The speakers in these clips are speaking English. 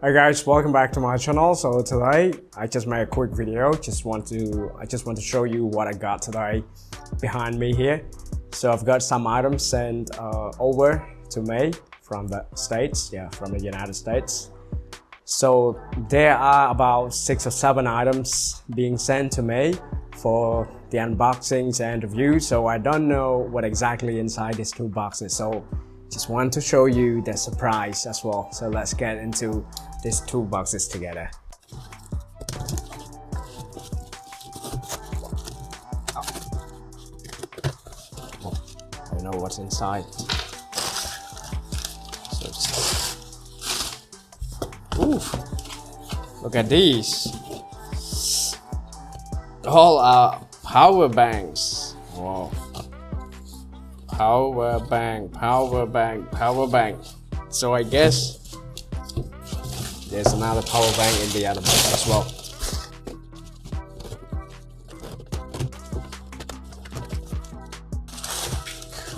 Hi guys, welcome back to my channel. So today I just made a quick video. I just want to show you what I got today behind me here. So I've got some items sent over to me from the States, from the United States. So there are about 6 or 7 items being sent to me for the unboxings and reviews. So I don't know what exactly inside these 2 boxes. So just want to show you the surprise as well. So let's get into these 2 boxes together. I know what's inside. Ooh, look at these. All are power banks. Wow. Power bank. So I guess there's another power bank in the other box as well.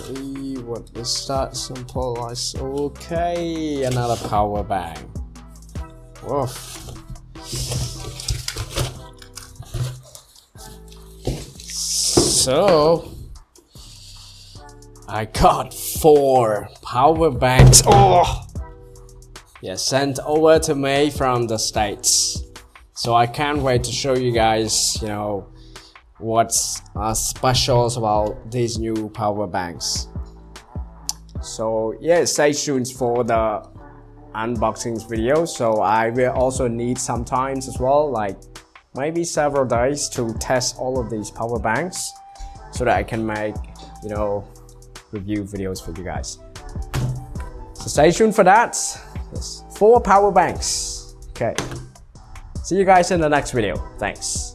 Okay, what is that? Simple as okay, another power bank. Whoa. So I got 4 power banks. Oh, yeah, sent over to me from the States. So I can't wait to show you guys, what's special about these new power banks. So yeah, stay tuned for the unboxing video. So I will also need some time as well, like maybe several days to test all of these power banks so that I can make, review videos for you guys. So stay tuned for that. Yes, 4 power banks. Okay. See you guys in the next video. Thanks.